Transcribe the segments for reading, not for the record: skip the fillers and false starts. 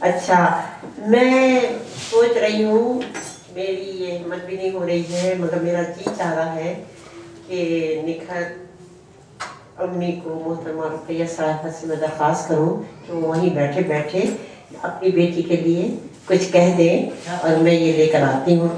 اچھا، میں سوچ رہی ہوں، میری یہ ہمت بھی نہیں ہو رہی ہے، مگر میرا جی چاہ رہا ہے کہ نکھت امی کو محترمہ رقیہ صاحبہ سے میں درخواست کروں کہ وہ وہیں بیٹھے بیٹھے اپنی بیٹی کے لیے کچھ کہہ دیں، اور میں یہ لے کر آتی ہوں۔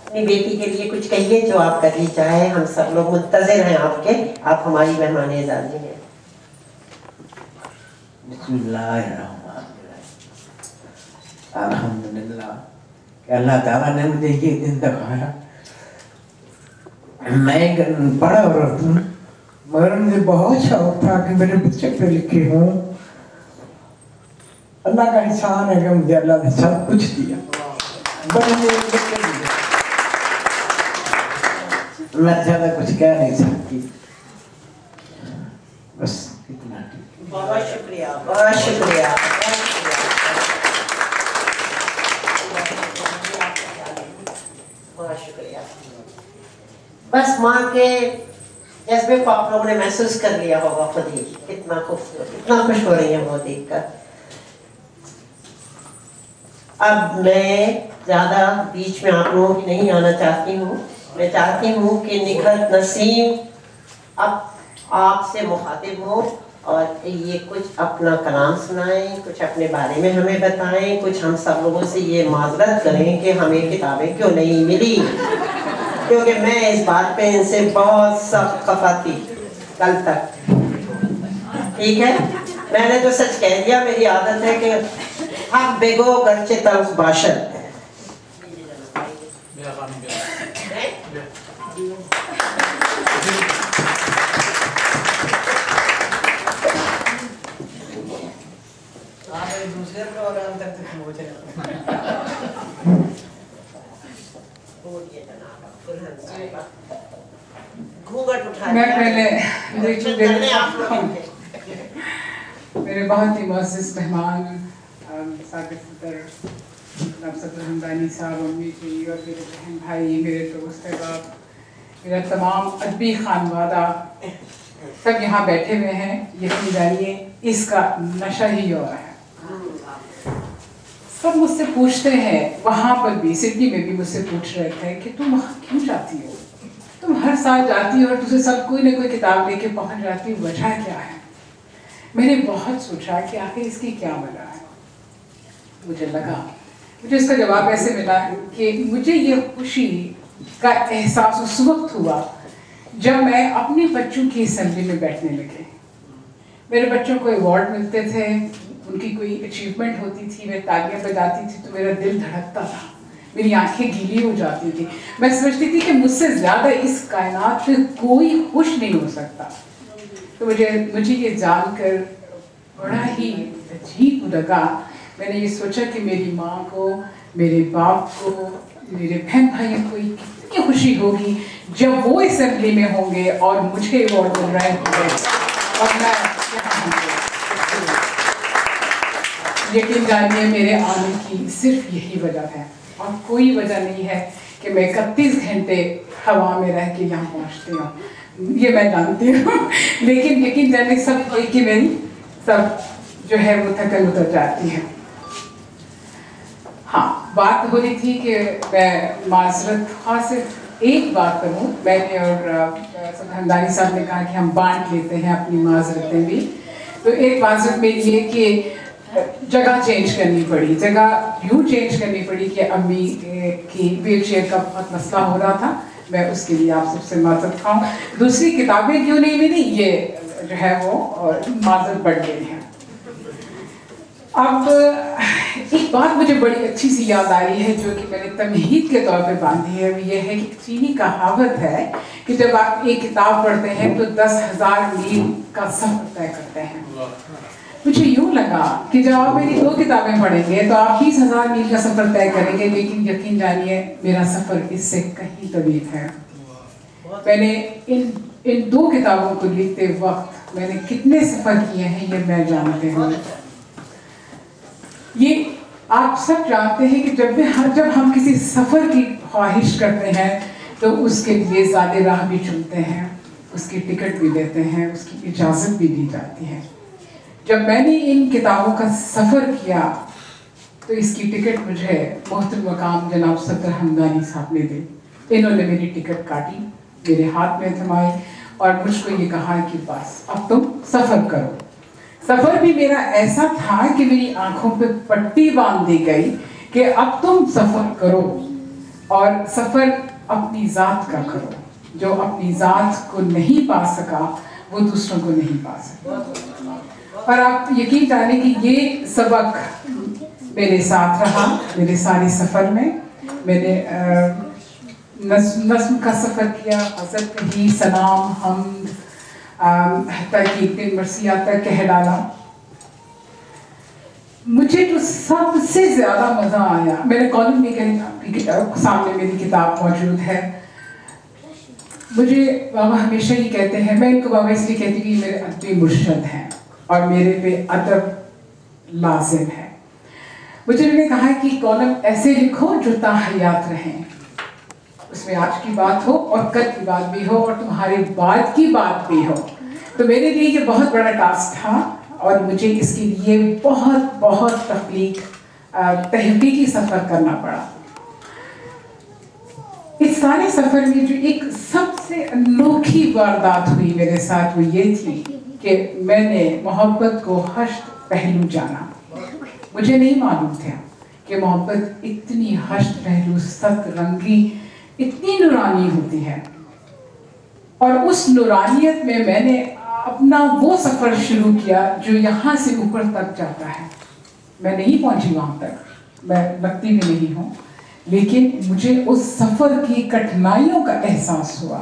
اپنی بیٹی کے لیے کچھ کہیے جو آپ کرنی چاہیں، ہم سب لوگ منتظر ہیں آپ کے، آپ ہماری مہمان اعزازی ہیں۔ بسم اللہ الرحمن الرحیم۔ الحمدللہ کہ اللہ تعالیٰ نے مجھے یہ دن دکھایا۔ میں بڑا عورت ہوں، مگر مجھے بہت شوق تھا کہ میرے بچے پہ لکھے ہوں۔ اللہ کا احسان ہے کہ مجھے اللہ نے سب کچھ دیا، بڑے میرے بچے دیے۔ میں زیادہ کچھ کہہ نہیں سکتی، بس اتنا ٹھیک۔ بہت شکریہ، بہت شکریہ۔ بہت شکریہ۔ بس ماں کے جذبے کو آپ لوگوں نے محسوس کر لیا ہوگا خود ہی، کتنا خوبصورت، کتنا خوش ہو رہی ہیں وہ دیکھ کر۔ اب میں زیادہ بیچ میں آپ لوگوں کی نہیں آنا چاہتی ہوں، میں چاہتی ہوں کہ نکھت نسیم اب آپ سے مخاطب ہوں اور یہ کچھ اپنا کلام سنائیں، کچھ اپنے بارے میں ہمیں بتائیں، کچھ ہم سب لوگوں سے یہ معذرت کریں کہ ہمیں کتابیں کیوں نہیں ملی، کیونکہ میں اس بات پہ ان سے بہت سخت خفا تھی کل تک۔ ٹھیک ہے، میں نے تو سچ کہہ دیا، میری عادت ہے کہ حق بگو گرچہ تلخ باشد۔ دوسرے پروگرام تک پہنچے میں پہلے میرے بہت ہی معزز مہمان ثاقب صدر جناب صدر حمدانی صاحب، امی جی اور میرے بہن بھائی، میرے دوست احباب، میرا تمام ادبی خانوادہ سب یہاں بیٹھے ہوئے ہیں، یقین جانیے اس کا نشہ ہی اور ہے۔ سب مجھ سے پوچھتے ہیں، وہاں پر بھی سڈنی میں بھی مجھ سے پوچھ رہے تھے کہ تم وہاں کیوں جاتی ہو، تم ہر سال جاتی ہو اور تجھے سب کوئی نہ کوئی کتاب لے کے پہنچ جاتی ہو، وجہ کیا ہے؟ میں نے بہت سوچا کہ آخر اس کی کیا وجہ ہے۔ مجھے اس کا جواب ایسے ملا کہ مجھے یہ خوشی کا احساس اس وقت ہوا جب میں اپنے بچوں کی اسمبلی میں بیٹھنے لگے۔ میرے بچوں کو ایوارڈ ملتے تھے، ان کی کوئی اچیومنٹ ہوتی تھی، میں تالیاں بجاتی تھی تو میرا دل دھڑکتا تھا، میری آنکھیں گیلی ہو جاتی تھی۔ میں سمجھتی تھی کہ مجھ سے زیادہ اس کائنات میں کوئی خوش نہیں ہو سکتا۔ تو مجھے یہ جان کر بڑا ہی عجیب لگا۔ میں نے یہ سوچا کہ میری ماں کو، میرے باپ کو، میرے بہن بھائیوں کو کتنی خوشی ہوگی جب وہ اسمبلی میں ہوں گے اور مجھے ایوارڈ مل رہے ہوں گے اور میں یہاں ہوں گے۔ یقین جانیے میرے آنے کی صرف یہی وجہ ہے اور کوئی وجہ نہیں ہے کہ میں 31 گھنٹے ہوا میں رہ کے یہاں پہنچتی ہوں، یہ میں جانتی ہوں، لیکن یقین جانیے سب کوئی کہ میری سب جو ہے وہ تھکن اتر جاتی ہے۔ ہاں، بات ہو رہی تھی کہ میں معذرت خاص ایک بات کروں، میں نے اور صدر حمدانی صاحب نے کہا کہ ہم بانٹ لیتے ہیں اپنی معذرتیں بھی، تو ایک معذرت میری یہ کہ جگہ چینج کرنی پڑی، جگہ یوں چینج کرنی پڑی کہ امی کی ویل چیئر کا بہت مسئلہ ہو رہا تھا، میں اس کے لیے آپ سب سے معذرت خواہوں۔ دوسری کتابیں کیوں نہیں ملی، یہ جو ہے وہ معذرت بڑھ گئی ہے۔ اب ایک بات مجھے بڑی اچھی سی یاد آ رہی ہے جو کہ میں نے تمہید کے طور پہ باندھی ہے، وہ یہ ہے کہ چینی کہاوت ہے کہ جب آپ ایک کتاب پڑھتے ہیں تو 10,000 میل کا سفر طے کرتے ہیں۔ مجھے یوں لگا کہ جب آپ میری 2 کتابیں پڑھیں گے تو آپ 20,000 میل کا سفر طے کریں گے، لیکن یقین جانیے میرا سفر اس سے کہیں طویل ہے۔ میں نے ان 2 کتابوں کو لکھتے وقت میں نے کتنے سفر کیے ہیں یہ میں جانتے ہوں۔ یہ آپ سب جانتے ہیں کہ جب ہم کسی سفر کی ख्वाहिश करते हैं तो उसके लिए ज़्यादा राह भी चुनते हैं, उसकी टिकट भी देते हैं, उसकी इजाज़त भी दी जाती है। जब मैंने इन किताबों का सफ़र किया तो इसकी टिकट मुझे मोहतरम मकाम जनाब सदर हमदानी साहब ने दी। इन्होंने मेरी टिकट काटी, मेरे हाथ में थमाई और मुझको ये कहा कि बस अब तुम सफ़र करो। सफ़र भी मेरा ऐसा था कि मेरी आंखों पे पट्टी बांध दी गई कि अब तुम सफ़र करो और सफ़र अपनी ज़ात का करो। जो अपनी ज़ात को नहीं पा सका वो दूसरों को नहीं पा सका। और आप यकीन जाने कि ये सबक मेरे साथ रहा मेरे सारे सफ़र में। मैंने नज़्म का सफ़र किया, हज़रत कही, सलाम, हमद, हत्ता कि एक दिन मरसिया तक कह डाला। मुझे जो सबसे ज़्यादा मज़ा आया, मेरे कॉलम में सामने मेरी किताब मौजूद है। मुझे बाबा हमेशा ही कहते हैं, मैं इनको बाबा इसलिए कहती हूँ कि मेरे अदबी मुर्शद हैं और मेरे पे अदब लाजिम है। मुझे उन्होंने कहा कि कॉलम ऐसे लिखो जो ताहयात रहें, उसमें आज की बात हो और कल की बात भी हो और तुम्हारे बाद की बात भी हो। तो मेरे लिए ये बहुत बड़ा टास्क था और मुझे इसके लिए बहुत बहुत तहकीकी सफ़र करना पड़ा। इस सारे सफ़र में जो एक सबसे अनोखी वारदात हुई मेरे साथ वो ये थी कि मैंने मोहब्बत को हश्त पहलू जाना। मुझे नहीं मालूम था कि मोहब्बत इतनी हश्त पहलू, सतरंगी, इतनी नूरानी होती है। और उस नूरानियत में मैंने अपना वो सफ़र शुरू किया जो यहाँ से ऊपर तक जाता है। मैं नहीं पहुँची वहाँ तक, मैं लगती भी नहीं हूँ, लेकिन मुझे उस सफ़र की कठिनाइयों का एहसास हुआ।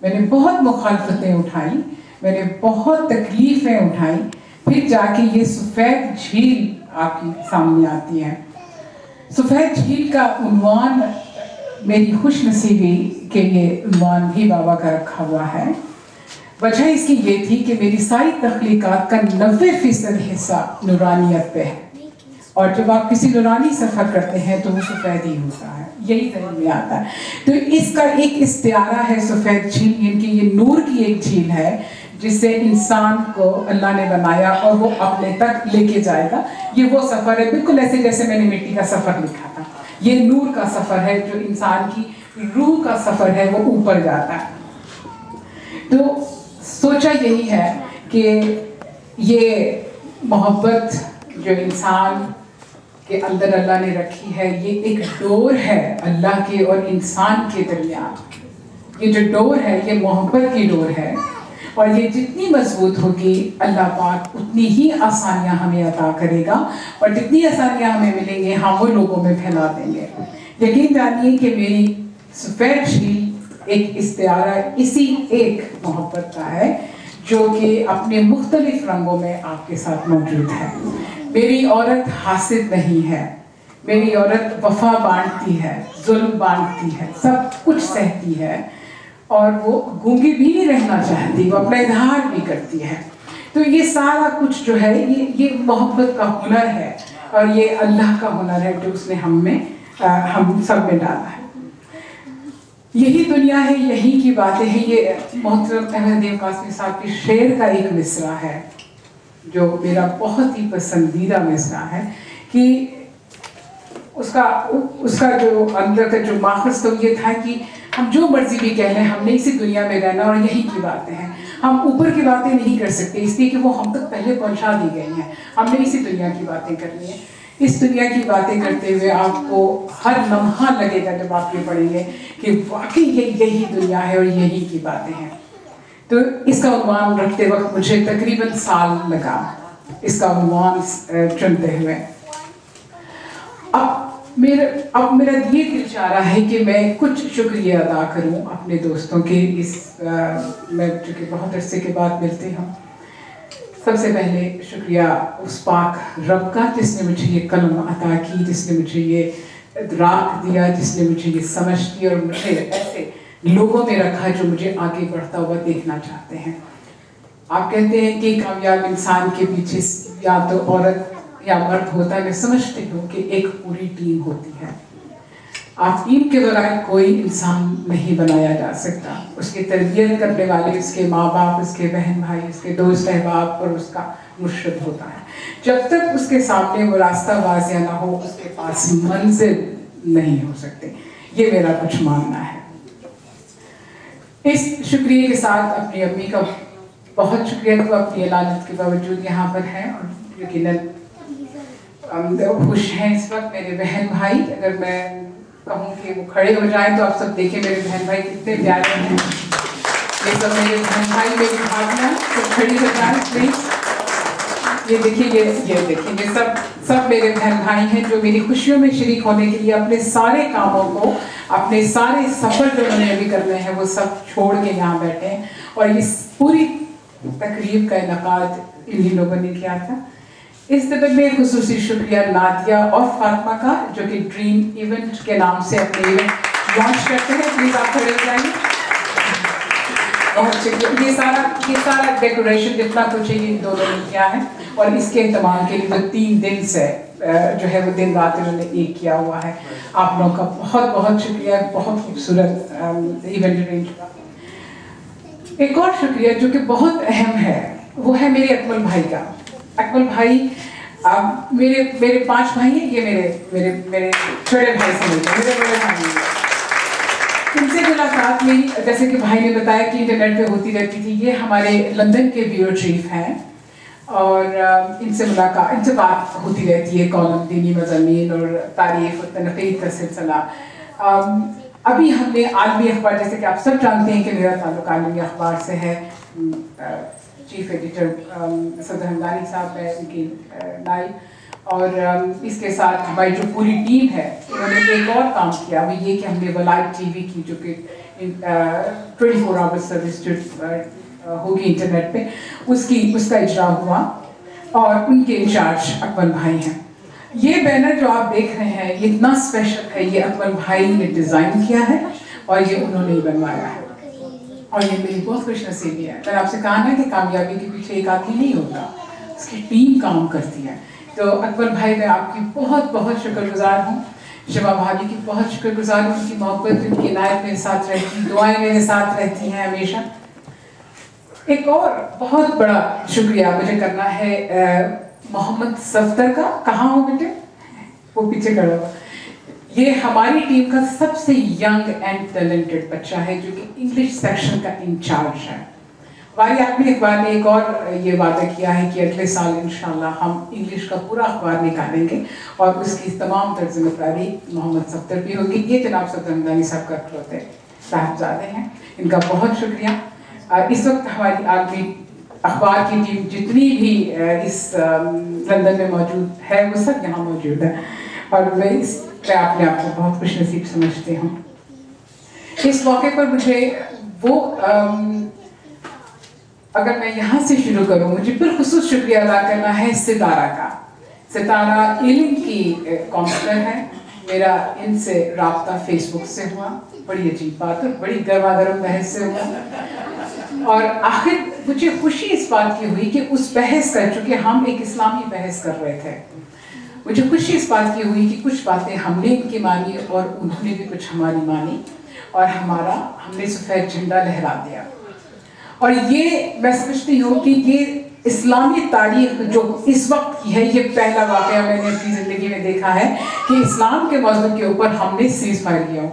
मैंने बहुत मुखालफतें उठाई, मैंने बहुत तकलीफ़ें उठाई, फिर जाके ये सफ़ेद झील आपकी सामने आती है। सफ़ेद झील का उन्वान मेरी खुशनसीबी के लिए उन्वान भी बाबा का रखा हुआ है। वजह इसकी ये थी कि मेरी सारी तख्लीकात का 90% हिस्सा नूरानियत पे है और जब आप किसी नूरानी सफ़र करते हैं तो वो सफ़ेद ही होता है, यही समझ में आता है। तो इसका एक इस्तिआरा है सफ़ेद झील, इनकी ये नूर की एक झील है जिससे इंसान को अल्लाह ने बनाया और वो अपने तक लेके जाएगा। ये वो सफ़र है बिल्कुल ऐसे जैसे मैंने मिट्टी का सफ़र लिखा था। ये नूर का सफ़र है जो इंसान की रूह का सफ़र है, वो ऊपर जाता है। तो सोचा यही है कि ये मोहब्बत जो इंसान के अंदर अल्लाह ने रखी है, ये एक डोर है अल्लाह के और इंसान के दरमियान। ये जो डोर है ये मोहब्बत की डोर है और ये जितनी मजबूत होगी अल्लाह पाक उतनी ही आसानियाँ हमें अता करेगा और जितनी आसानियाँ हमें मिलेंगे हम वो लोगों में फैला देंगे। यकीन जानिए कि मेरी सफ़ेद झील एक इस्तिआरा इसी एक मोहब्बत का है जो कि अपने मुख्तलिफ रंगों में आपके साथ मौजूद है। मेरी औरत हासिद नहीं है, मेरी औरत वफा बांटती है, जुल्म बांटती है, सब कुछ सहती है और वो गूंगी भी नहीं रहना चाहती, वो अपना इजहार भी करती है। तो ये सारा कुछ जो है ये मोहब्बत का हुनर है और ये अल्लाह का हुनर है जो उसने हम सब में डाला है। यही दुनिया है, यही की बातें हैं। ये मोहतरम अहमद कासमी साहब के शेर का एक मिसरा है जो मेरा बहुत ही पसंदीदा मिसरा है कि उसका जो अंदर का जो माखज़ तो ये था कि हम जो मर्जी भी कह लें, हमने इसी दुनिया में रहना और यही की बातें हैं। हम ऊपर की बातें नहीं कर सकते इसलिए कि वो हम तक पहले पहुंचा दी गई हैं। हमने इसी दुनिया की बातें करनी है। इस दुनिया की बातें करते हुए आपको हर लम्हा लगेगा जब आप ये पढ़ेंगे कि वाकई यही दुनिया है और यही की बातें हैं। तो इसका उन्वान रखते वक्त मुझे तकरीबन साल लगा इसका उन्वान चुनते हुए। अब मेरा ये दिल चाह रहा है कि मैं कुछ शुक्रिया अदा करूं अपने दोस्तों के। मैं चूँकि बहुत अरसे के बाद मिलते हैं, सबसे पहले शुक्रिया उस पाक रब का जिसने मुझे ये कलम अता की, जिसने मुझे ये इदराक दिया, जिसने मुझे ये समझ दी और मुझे ऐसे लोगों में रखा जो मुझे आगे बढ़ता हुआ देखना चाहते हैं। आप कहते हैं कि कामयाब इंसान के पीछे या तो औरत या मर्द होता है। मैं समझती हूँ कि एक पूरी टीम होती है। آپ ٹیم کے بغیر کوئی انسان نہیں بنایا جا سکتا. اس کی تربیت کرنے والے اس کے ماں باپ, اس کے بہن بھائی, اس کے دوست احباب اور اس کا مرشد ہوتا ہے. جب تک اس کے سامنے وہ راستہ واضح نہ ہو, اس کے پاس منزل نہیں ہو سکتے. یہ میرا کچھ ماننا ہے. اس شکریہ کے ساتھ اپنی امی کا بہت شکریہ کہ وہ اپنی علالت کے باوجود یہاں پر ہیں اور یقیناً خوش ہیں اس وقت. میرے بہن بھائی, اگر میں کہوں کہ وہ کھڑے ہو جائیں تو آپ سب دیکھیں میرے بہن بھائی کتنے پیارے ہیں. یہ سب میرے بہن بھائی, میری بھابیاں سب کھڑی ہو جائیں پلیز. یہ دیکھیں, یہ دیکھیں, یہ سب میرے بہن بھائی ہیں جو میری خوشیوں میں شریک ہونے کے لیے اپنے سارے کاموں کو, اپنے سارے سفر جو انہوں نے ابھی کرنے ہیں وہ سب چھوڑ کے یہاں بیٹھے ہیں. اور اس پوری تقریب کا انعقاد انہی لوگوں نے کیا تھا. اس طرح میں خصوصی شکریہ نادیہ اور فاطمہ کا جو کہ ڈریم ایونٹ کے نام سے اپنے ایونٹ لانچ کرتے ہیں. پلیز آپ کھڑے ہو جائیں. بہت شکریہ. یہ سارا ڈیکوریشن جتنا کچھ ہے یہ دونوں نے کیا ہے, اور اس کے اہتمام کے لیے جو 3 دن سے جو ہے وہ دن رات انہوں نے ایک کیا ہوا ہے. آپ لوگوں کا بہت بہت شکریہ. بہت خوبصورت ایونٹ ارینج کا. ایک اور شکریہ جو کہ بہت اہم ہے وہ ہے میرے اکمل بھائی کا. اکمل بھائی میرے 5 بھائی ہیں. یہ میرے چھوٹے بھائی سے ملتے ہیں, میرے بڑے بھائی ہیں. ان سے ملاقات میری, جیسے کہ بھائی نے بتایا کہ انٹرنیٹ پہ ہوتی رہتی تھی. یہ ہمارے لندن کے بیورو چیف ہیں اور ان سے بات ہوتی رہتی ہے, کالم, دینی مضامین اور تعریف اور تنقید کا سلسلہ. ابھی ہم نے عالمی اخبار, جیسے کہ آپ سب جانتے ہیں کہ میرا تعلق عالمی اخبار سے ہے. چیف ایڈیٹر صدر ہمدانی صاحب ہے, ان کی نائب, اور اس کے ساتھ ہماری جو پوری ٹیم ہے انہوں نے ایک اور کام کیا, وہ یہ کہ ہم نے لائیو ٹی وی کی جو کہ 24 آور سروس جو ہوگی انٹرنیٹ پہ, اس کا اجرا ہوا اور ان کے انچارج اکمل بھائی ہیں. یہ بینر جو آپ دیکھ رہے ہیں یہ اتنا اسپیشل ہے. یہ اکمل بھائی نے ڈیزائن کیا ہے اور یہ انہوں نے بنوایا ہے, اور یہ میری بہت خوش نصیبی ہے. میں نے آپ سے کہا نا کہ کامیابی کے پیچھے ایک آدمی نہیں ہوتا, اس کی ٹیم کام کرتی ہے. تو اکبر بھائی میں آپ کی بہت بہت شکر گزار ہوں. شما بھابھی کی بہت شکر گزار ہوں. ان کی محبت, ان کی عنایت میرے ساتھ رہتی, دعائیں میرے ساتھ رہتی ہیں ہمیشہ. ایک اور بہت بڑا شکریہ مجھے کرنا ہے محمد صفدر کا. کہاں ہو بیٹے؟ وہ پیچھے کھڑا ہوا. یہ ہماری ٹیم کا سب سے ینگ اینڈ ٹیلنٹڈ بچہ ہے جو کہ انگلش سیکشن کا انچارج ہے. ہماری عالمی اخبار نے ایک اور یہ وعدہ کیا ہے کہ اگلے سال انشاءاللہ ہم انگلش کا پورا اخبار نکالیں گے اور اس کی تمام تر ذمہ داری محمد صفدر بھی ہوگی. یہ جناب صدر ہمدانی صاحب کا اکلوتے صاحبزادے ہیں, ان کا بہت شکریہ. اس وقت ہماری عالمی اخبار کی ٹیم جتنی بھی اس لندن میں موجود ہے وہ سب یہاں موجود ہے, اور میں اپنے آپ کو بہت خوش نصیب سمجھتی ہوں. اس موقع پر مجھے وہ اگر میں یہاں سے شروع کروں, مجھے بالخصوص شکریہ ادا کرنا ہے ستارہ کا. ستارہ علم کی کونسلر ہے. میرا ان سے رابطہ فیس بک سے ہوا, بڑی عجیب بات ہے, بڑی گرما گرم بحث سے ہوا, اور آخر مجھے خوشی اس بات کی ہوئی کہ اس بحث کا, چونکہ ہم ایک اسلامی بحث کر رہے تھے, مجھے خوشی اس بات کی ہوئی کہ کچھ باتیں ہم نے ان کی مانی اور انہوں نے بھی کچھ ہماری مانی, اور ہم نے سفید جھنڈا لہرا دیا. اور یہ میں سمجھتی ہوں کہ یہ اسلامی تاریخ جو اس وقت کی ہے, یہ پہلا واقعہ میں نے اپنی زندگی میں دیکھا ہے کہ اسلام کے موضوع کے اوپر ہم نے سیز فائر کیا ہو.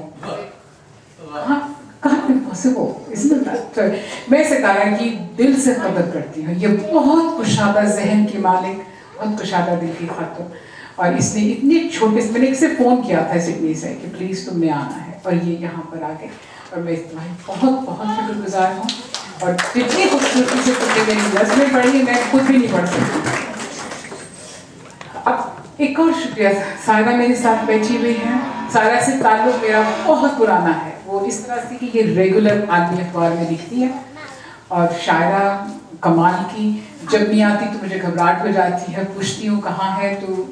ہاں, کہاں پاسبل. میں ستارہ کی دل سے قدر کرتی ہوں. یہ بہت کشادہ ذہن کی مالک, بہت کشادہ دل کی خاتون, اور اس نے اتنے چھوٹے سے, میں نے اسے فون کیا تھا سڈنی سے کہ پلیز تم نے آنا ہے, اور یہ یہاں پر آ گئے, اور میں تمہاری بہت بہت شکر گزار ہوں. اور جتنی خوبصورتی سے تم نے میری نظمیں پڑھی میں خود بھی نہیں پڑھ سکتی. اب ایک اور شکریہ, سائرہ میرے ساتھ بیٹھی ہوئی ہیں. سائرہ سے تعلق میرا بہت پرانا ہے. وہ اس طرح سے کہ یہ ریگولر عالمی اخبار میں لکھتی ہے, اور شاعرہ کمال کی. جب نہیں آتی تو مجھے گھبراہٹ ہو جاتی ہے, پوچھتی ہوں کہاں ہے تو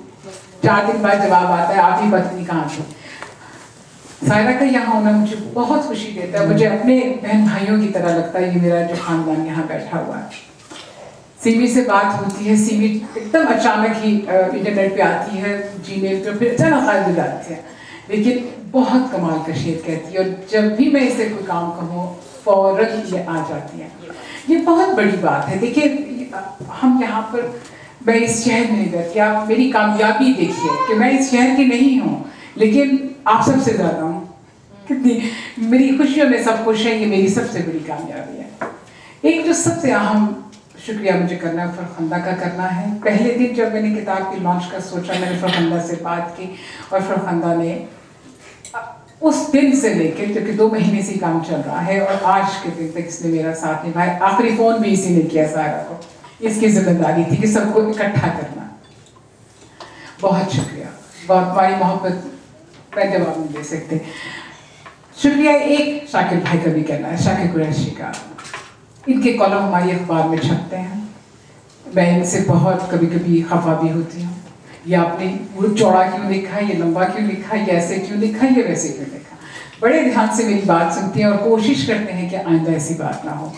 4 دن بعد جواب آتا ہے آپ ہی پتہ نہیں کہاں تھے. سائرہ کا یہاں ہونا مجھے بہت خوشی دیتا ہے. مجھے اپنے بہن بھائیوں کی طرح لگتا ہے یہ میرا جو خاندان یہاں بیٹھا ہوا ہے. سیمی سے بات ہوتی ہے, سیمی ایک دم اچانک ہی انٹرنیٹ پہ آتی ہے, جی میل پہ, پھر اچانک غائب ہو جاتی ہے. लेकिन बहुत कमाल का शेर कहती है, और जब भी मैं इसे कोई काम कहूँ फौरन ये आ जाती है। ये बहुत बड़ी बात है। देखिए हम यहाँ पर, मैं इस शहर में नहीं रहती, आप मेरी कामयाबी देखिए कि मैं इस शहर की नहीं हूँ, लेकिन आप सबसे ज़्यादा हूँ। कितनी मेरी खुशियों में सब खुश हैं, ये मेरी सबसे बड़ी कामयाबी है। एक जो सबसे अहम शुक्रिया मुझे करना है फरखंदा का करना है। पहले दिन जब मैंने किताब की लॉन्च का सोचा, मैंने फरखंदा से बात की, और फरखंदा ने उस दिन से लेकर, क्योंकि 2 महीने से काम चल रहा है, और आज के दिन तक इसने मेरा साथ निभाया। आखिरी फ़ोन भी इसी ने किया सारा को, इसकी जिम्मेदारी थी कि सबको इकट्ठा करना। बहुत शुक्रिया, बहुत हमारी मोहब्बत मैं जवाब नहीं दे सकते। शुक्रिया एक शाकिर भाई का भी करना है, शाकिर कुरैशी का। इनके कॉलम हमारी अखबार में छपते हैं, मैं इनसे बहुत कभी कभी खफा भी होती हूँ। ये आपने वो चौड़ा क्यों लिखा, ये लंबा क्यों लिखा, ये ऐसे क्यों लिखा, ये वैसे क्यों लिखा। बड़े ध्यान से मेरी बात सुनती हैं और कोशिश करते हैं कि आइंदा ऐसी बात ना हो।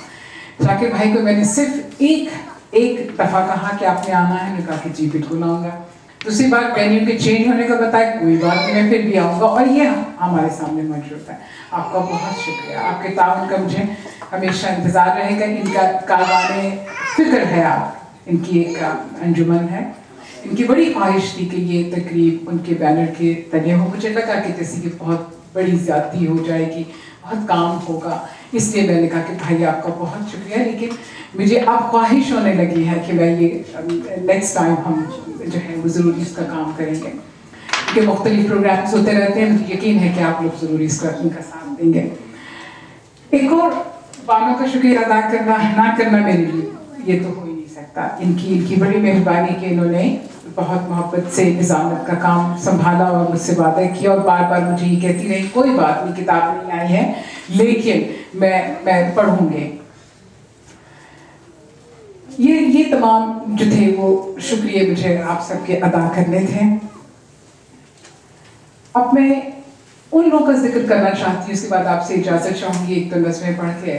शाकिर भाई को मैंने सिर्फ एक दफ़ा कहा कि आपने आना है, उन्होंने कहा कि जी बिल्कुल आऊँगा। दूसरी बार वेन्यू के चेंज होने का बताया, कोई बात नहीं, मैं फिर भी आऊँगा, और ये हमारे सामने मौजूद है। आपका बहुत शुक्रिया, आपके ताउन का मुझे हमेशा इंतज़ार रहेगा। इनका कारवाने फिक्र है, आप इनकी एक अंजुमन है। इनकी बड़ी ख्वाहिश थी कि ये तकरीब उनके बैनर के तले हो। मुझे लगा कि जैसे कि बहुत बड़ी ज़्यादती हो जाएगी, बहुत काम होगा, इसलिए मैंने कहा कि भाई आपका बहुत शुक्रिया, लेकिन मुझे अब ख्वाहिश होने लगी है कि मैं ये नेक्स्ट टाइम हम जो है वो ज़रूर इसका काम करेंगे, क्योंकि मुख्तलिफ प्रोग्राम्स होते रहते हैं। मुझे यकीन है कि आप लोग ज़रूर इसका इनका साथ देंगे। एक और बानों का शुक्रिया अदा करना ना करना मेरे लिए ये तो हो ही नहीं सकता। इनकी बड़ी मेहरबानी कि इन्होंने बहुत मोहब्बत से निज़ामत का काम संभाला और मुझसे वादा किया, और बार बार मुझे ये कहती रही कोई बात नहीं, किताब नहीं आई है लेकिन मैं पढ़ूंगी। ये तमाम जो थे वो शुक्रिया मुझे आप सबके अदा करने थे। अब मैं उन लोगों का जिक्र करना चाहती हूँ, उसके बाद आपसे इजाज़त चाहूँगी। एक तो नज़्में पढ़ के,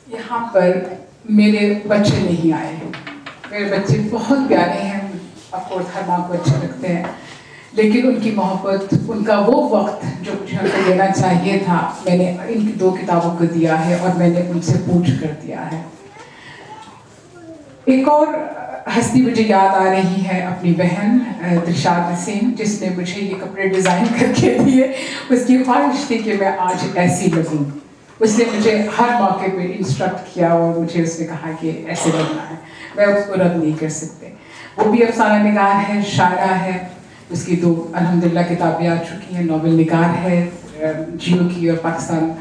यहाँ पर मेरे बच्चे नहीं आए हैं। मेरे बच्चे बहुत प्यारे हैं, ऑफकोर्स हर माँ को अच्छे लगते हैं, लेकिन उनकी मोहब्बत, उनका वो वक्त जो मुझे उनको देना चाहिए था, मैंने इनकी 2 किताबों को दिया है और मैंने उनसे पूछ कर दिया है। एक और हस्ती मुझे याद आ रही है, अपनी बहन दिलशाद नसीम, जिसने मुझे ये कपड़े डिज़ाइन करके दिए। उसकी ख्वाहिश थी कि मैं आज ऐसी लगूं। उसने मुझे हर मौके पे इंस्ट्रक्ट किया और मुझे उसने कहा कि ऐसे लगना है, मैं उसको रद्द नहीं कर सकते। वो भी अफसाना निगार है, शायरा है, उसकी 2 अल्हम्दुलिल्लाह किताबें आ चुकी हैं। नॉवल निगार है, जियो की और पाकिस्तान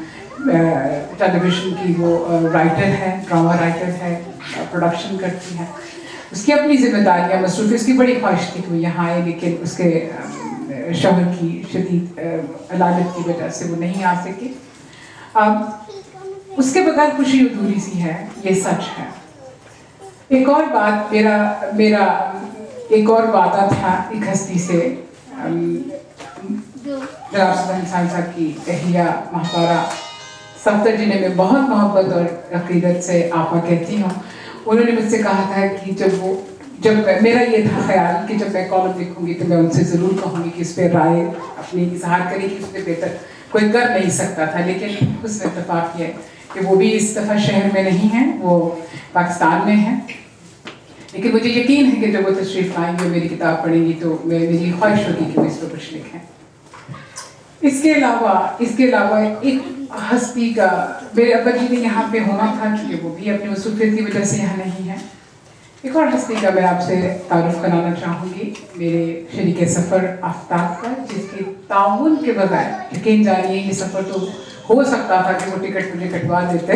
टेलीविज़न की वो राइटर है, ड्रामा राइटर है, प्रोडक्शन करती है। उसकी अपनी जिम्मेदारियाँ मसरूफ़, उसकी बड़ी ख्वाहिश थी कि वो यहाँ आए, लेकिन उसके शौहर की शदीद अलालत की वजह से वो नहीं आ सकी। उसके बगैर खुशी अधूरी सी है, ये सच है। एक और बात, मेरा एक और वादा था एक हस्ती से, जनाब सुल्तान साहब की अहलिया महतारा सफ्तर जिन्हें मैं बहुत मोहब्बत और अकीदत से आपा कहती हूँ। उन्होंने मुझसे कहा था कि जब मेरा ये था ख्याल कि जब मैं कॉलम लिखूंगी तो मैं उनसे ज़रूर कहूँगी कि इस पर राय अपनी इजहार करेगी, उससे बेहतर कोई कर नहीं सकता था। लेकिन उसमें इत्तेफाक किया कि वो भी इस दफ़ा शहर में नहीं है, वो पाकिस्तान में है। लेकिन मुझे यकीन है कि जब वो तशरीफ़ लाएंगे और मेरी किताब पढ़ेंगी तो मेरी ख्वाहिश होगी कि वो इस पर कुछ लिखें। इसके अलावा एक हस्ती का, मेरे अब्बा जी ने यहाँ पे होना था क्योंकि वो भी अपनी मसरूफियत की वजह से यहाँ नहीं है। एक और हस्ती का मैं आपसे तारुफ कराना चाहूँगी, मेरे शरीके सफ़र आफ्ताब का, जिसके ताउन के बगैर यकीन जानिए ये सफ़र तो हो सकता था कि वो टिकट मुझे कटवा देते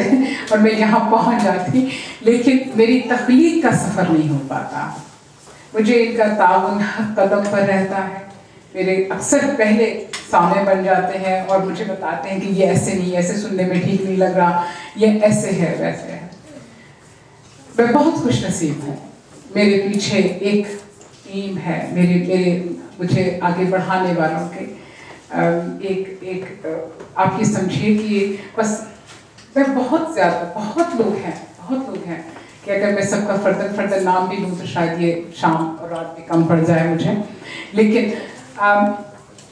और मैं यहाँ पहुँच जाती, लेकिन मेरी तख्लीक का सफ़र नहीं हो पाता। मुझे इनका ताउन कदम पर रहता है। मेरे अक्सर पहले सामने बन जाते हैं और मुझे बताते हैं कि ये ऐसे नहीं, ऐसे सुनने में ठीक नहीं लग रहा, ये ऐसे है वैसे है। मैं बहुत खुश नसीब हूँ, मेरे पीछे एक टीम है, मेरे मुझे आगे बढ़ाने वालों के आप ये समझिए कि बस मैं बहुत लोग हैं कि अगर मैं सबका फर्दन नाम भी लूँ तो शायद ये शाम और रात भी कम पड़ जाए मुझे। लेकिन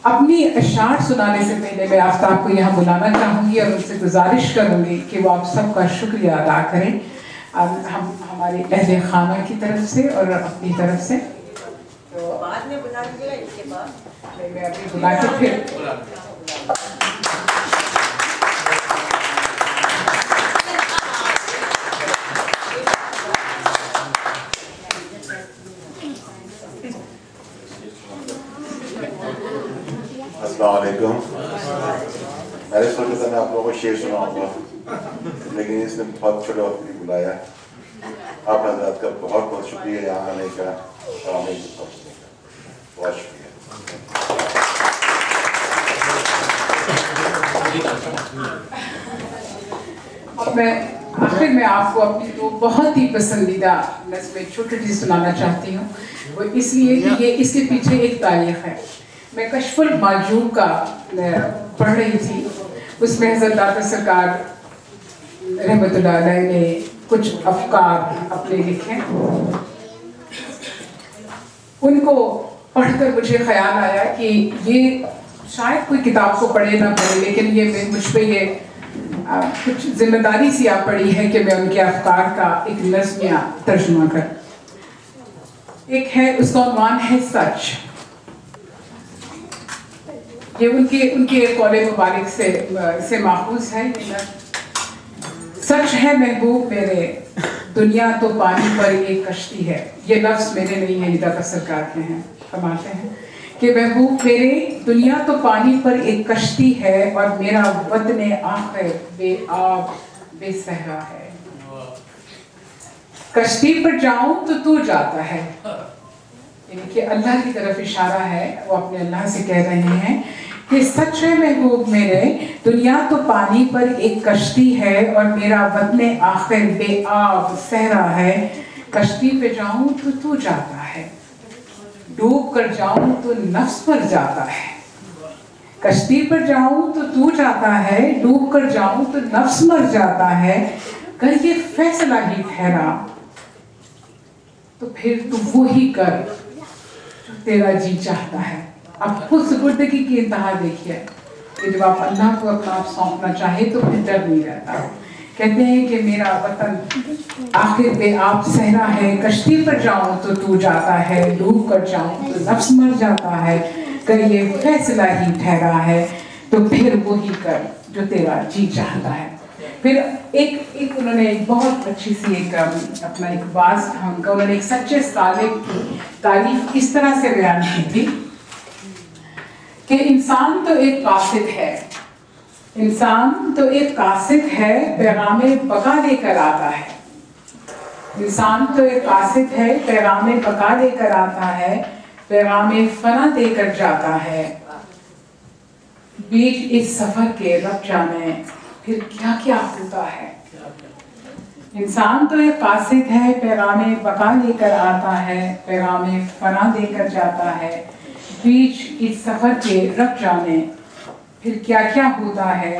अपनी अशार सुनाने से पहले मैं आफ्ताब को यहाँ बुलाना चाहूँगी और उनसे गुजारिश करूँगी कि वो आप सबका शुक्रिया अदा करें, हम हमारे अहले खाना की तरफ से और अपनी तरफ से। तो बाद में बुला लीजिएगा, इसके बाद मैं अभी बुला के फिर अस्सलाम वालेकुम। मैंने सोचा था मैं आप लोगों को शेर सुनाऊंगा, लेकिन इसने बहुत छोटे वक्त में बुलाया। आप हज़रात का बहुत बहुत शुक्रिया यहाँ आने का और हमें पहुँचने का, बहुत शुक्रिया। अब मैं आखिर में आपको अपनी दो बहुत ही पसंदीदा नज़्में छोटी सुनाना चाहती हूँ, वो इसलिए कि ये इसके पीछे एक तारीख है। मैं कशफुल माजूब का पढ़ रही थी, उसमें हज़रत दाता सरकार रहमतुल्लाह अलैह ने कुछ अफकार अपने लिखे। उनको पढ़कर मुझे ख्याल आया कि ये शायद कोई किताब को पढ़े ना पढ़े, लेकिन ये मुझ पे ये कुछ जिम्मेदारी सी आ पड़ी है कि मैं उनके अफकार का एक नज़्म तर्जुमा कर। एक है, उसका उन्वान है सच। ये उनके कौले मुबारक से माखूज है। सच है महबूब मेरे, दुनिया तो पानी पर एक कश्ती है। ये लफ्ज़ मेरे नहीं है, दाता सरकार के हैं। फरमाते हैं कि महबूब मेरे, दुनिया तो पानी पर एक कश्ती है और मेरा वतन आखिर बेआब बेसहरा है। कश्ती पर जाऊं तो तू जाता है, यानी कि अल्लाह की तरफ इशारा है। वो अपने अल्लाह से कह रहे हैं कि सच है महबूब मेरे, दुनिया तो पानी पर एक कश्ती है और मेरा वतन आखिर बेआब सहरा है। कश्ती पे जाऊं तो तू जाता है, डूब कर जाऊं तो नफ्स मर जाता है। कश्ती पर जाऊं तो तू जाता है, डूब कर जाऊं तो नफ्स मर जाता है। कर ये फैसला ही ठहरा तो फिर तू वो ही कर जो तेरा जी चाहता है। अब खुद सुपुर्दगी की इंतहा देखिए कि जब आप अल्लाह को अपना आप सौंपना चाहे तो फिर डर नहीं रहता। कहते हैं कि मेरा वतन आखिर बेआब सहरा है। कश्ती पर जाऊं तो तू जाता है, डूब कर जाऊं तो नफ्स मर जाता है। कर ये फैसला ही ठहरा है तो फिर वो ही कर जो तेरा जी चाहता है। फिर एक उन्होंने एक बहुत अच्छी सी एक अपना एक बात था उनका, उन्होंने एक सच्चे सालिक की तारीफ इस तरह से बयान की थी कि इंसान तो एक कासिद है, इंसान तो एक कासिद है, पैगामे बका लेकर आता है। इंसान तो एक कासिद है, पैगामे बका लेकर आता है, पैगामे फना देकर जाता है। बीच इस सफर के रब जाने फिर क्या क्या होता है। इंसान तो एक कासिद है, पैगामे बका लेकर आता है, पैगामे फना देकर जाता है। बीच इस सफर के रब जाने फिर क्या क्या होता है।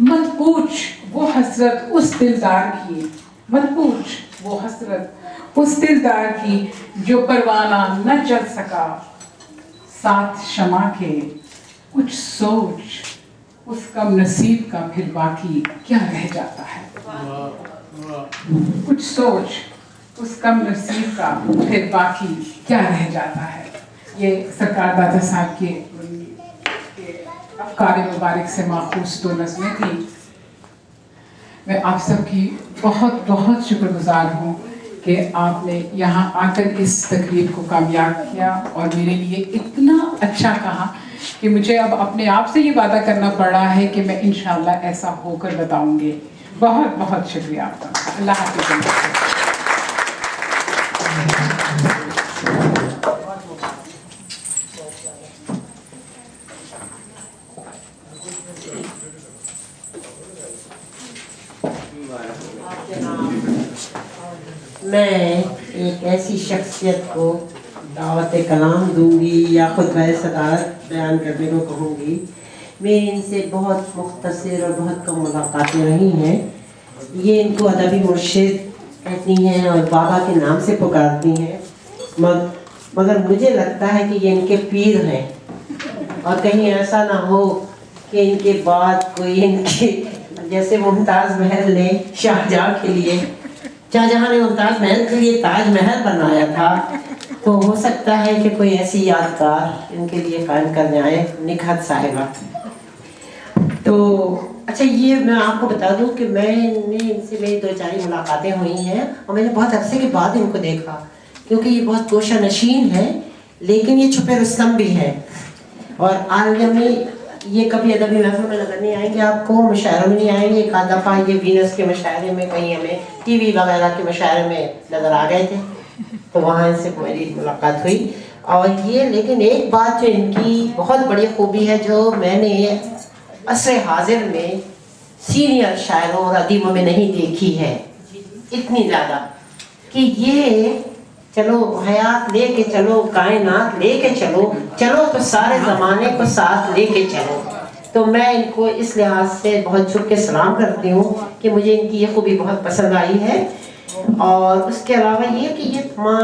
मत पूछ वो हसरत उस दिलदार की, मत पूछ वो हसरत उस दिलदार की जो परवाना न जल सका साथ शमा के। कुछ सोच उस कम नसीब का फिर बाकी क्या रह जाता है। कुछ सोच उस कम नसीब का फिर बाकी क्या रह जाता है। ये सरकार दाता साहब के अफकार मुबारक से माखूज दो नज़्में थी। मैं आप सबकी बहुत बहुत शुक्रगुजार हूँ कि आपने यहाँ आकर इस तकरीर को कामयाब किया और मेरे लिए इतना अच्छा कहा कि मुझे अब अपने आप से ये वादा करना पड़ा है कि मैं इंशाअल्लाह ऐसा होकर बताऊँगी। बहुत बहुत शुक्रिया आपका। अल्लाह हाफ़िज़। मैं एक ऐसी शख्सियत को दावत कलाम दूंगी या खुतबा सदारत बयान करने को कहूँगी। मेरी इनसे बहुत मुख्तसर और बहुत कम मुलाकातें रही हैं। ये इनको अदबी मुर्शिद कहती हैं और बाबा के नाम से पुकारती हैं, मगर मुझे लगता है कि ये इनके पीर हैं। और कहीं ऐसा ना हो कि इनके बाद कोई इनके जैसे मुमताज़ महल ने शाहजहाँ के लिए, शाहजहाँ ने मुमताज़ महल के लिए ताजमहल बनाया था, तो हो सकता है कि कोई ऐसी यादगार इनके लिए कायम करने आए निकहत साहिबा। तो अच्छा, ये मैं आपको बता दूं कि मैंने इनसे मेरी 2-4 मुलाकातें हुई हैं और मैंने बहुत अरसे के बाद इनको देखा, क्योंकि ये बहुत गोशा नशीन है लेकिन ये छुपे रुस्तम भी है। और आलमी ये कभी अदबी महफिल में नजर नहीं आएंगे आपको, मुशायरों में नहीं आएंगे। एक आध दफ़ा ये वीनस के मुशायरे में कहीं हमें टीवी वगैरह के मुशायरे में नज़र आ गए थे, तो वहाँ इनसे मेरी मुलाकात हुई। और ये लेकिन एक बात जो इनकी बहुत बड़ी खूबी है, जो मैंने असर हाजिर में सीनियर शायरों और अदीबों में नहीं देखी है इतनी ज़्यादा, कि ये चलो हयात लेके चलो, कायनात लेके चलो, चलो तो सारे ज़माने को साथ लेके चलो। तो मैं इनको इस लिहाज से बहुत झुक के सलाम करती हूँ कि मुझे इनकी ये खूबी बहुत पसंद आई है। और उसके अलावा ये कि ये तमाम